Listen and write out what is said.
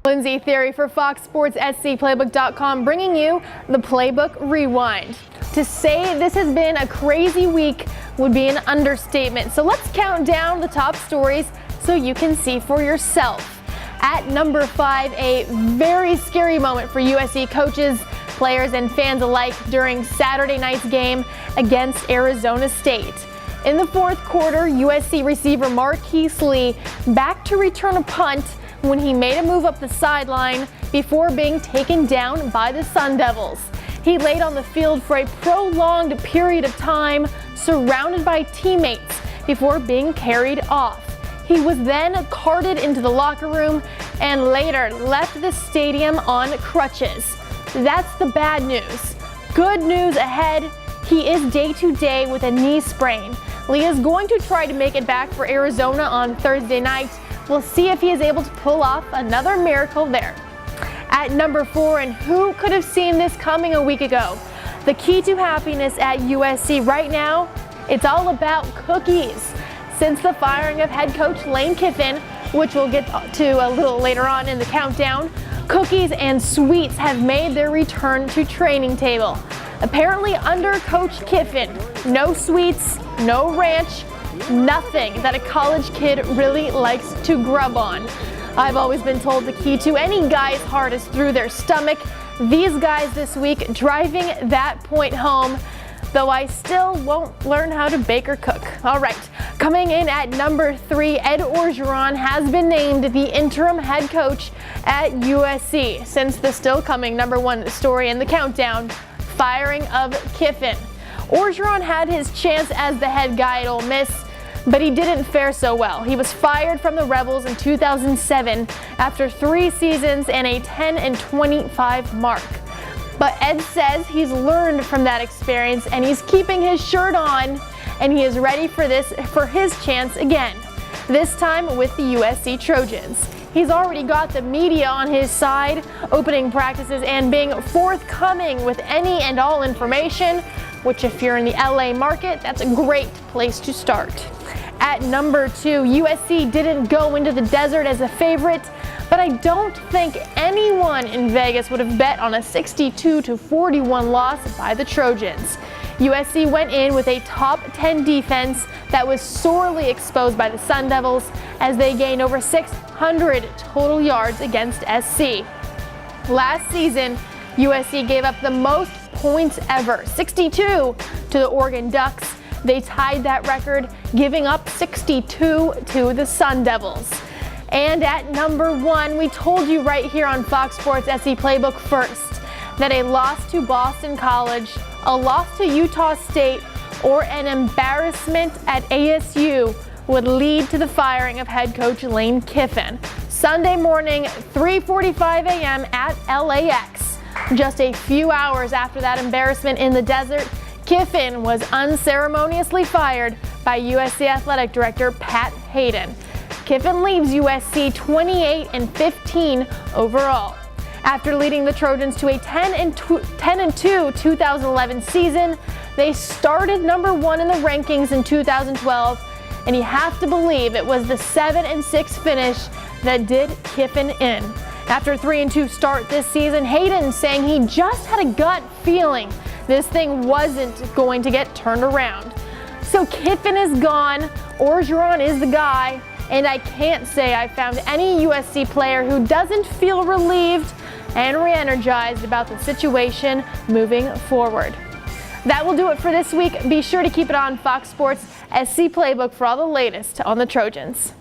Lindsay Theory for Fox Sports SCPlaybook.com, bringing you the Playbook Rewind. To say this has been a crazy week would be an understatement. So let's count down the top stories so you can see for yourself. At number 5, a very scary moment for USC coaches, players, and fans alike during Saturday night's game against Arizona State. In the fourth quarter, USC receiver Marqise Lee back to return a punt when he made a move up the sideline before being taken down by the Sun Devils. He laid on the field for a prolonged period of time, surrounded by teammates, before being carried off. He was then carted into the locker room and later left the stadium on crutches. That's the bad news. Good news ahead. He is day-to-day with a knee sprain. Lee is going to try to make it back for Arizona on Thursday night. We'll see if he is able to pull off another miracle there. At number 4, and who could have seen this coming a week ago? The key to happiness at USC right now, it's all about cookies. Since the firing of head coach Lane Kiffin, which we'll get to a little later on in the countdown, cookies and sweets have made their return to training table. Apparently under Coach Kiffin, no sweets, no ranch, nothing that a college kid really likes to grub on. I've always been told the key to any guy's heart is through their stomach. These guys this week driving that point home, though I still won't learn how to bake or cook. All right, coming in at number 3, Ed Orgeron has been named the interim head coach at USC since the still coming number 1 story in the countdown, firing of Kiffin. Orgeron had his chance as the head guy at Ole Miss, but he didn't fare so well. He was fired from the Rebels in 2007 after 3 seasons and a 10-25 mark. But Ed says he's learned from that experience and he's keeping his shirt on, and he is ready for his chance again, this time with the USC Trojans. He's already got the media on his side, opening practices and being forthcoming with any and all information, which if you're in the LA market, that's a great place to start. At number 2, USC didn't go into the desert as a favorite, but I don't think anyone in Vegas would have bet on a 62-41 loss by the Trojans. USC went in with a top 10 defense that was sorely exposed by the Sun Devils as they gained over 600 total yards against SC. Last season, USC gave up the most points ever, 62, to the Oregon Ducks. They tied that record, giving up 62 to the Sun Devils. And at number 1, we told you right here on Fox Sports SC Playbook first that a loss to Boston College, a loss to Utah State, or an embarrassment at ASU would lead to the firing of head coach Lane Kiffin. Sunday morning, 3:45 a.m. at LAX. Just a few hours after that embarrassment in the desert, Kiffin was unceremoniously fired by USC Athletic Director Pat Hayden. Kiffin leaves USC 28-15 overall. After leading the Trojans to a 10-2 2011 season, they started number 1 in the rankings in 2012, and you have to believe it was the 7-6 finish that did Kiffin in. After a 3-2 start this season, Hayden saying he just had a gut feeling this thing wasn't going to get turned around. So Kiffin is gone, Orgeron is the guy, and I can't say I found any USC player who doesn't feel relieved and re-energized about the situation moving forward. That will do it for this week. Be sure to keep it on Fox Sports SC Playbook for all the latest on the Trojans.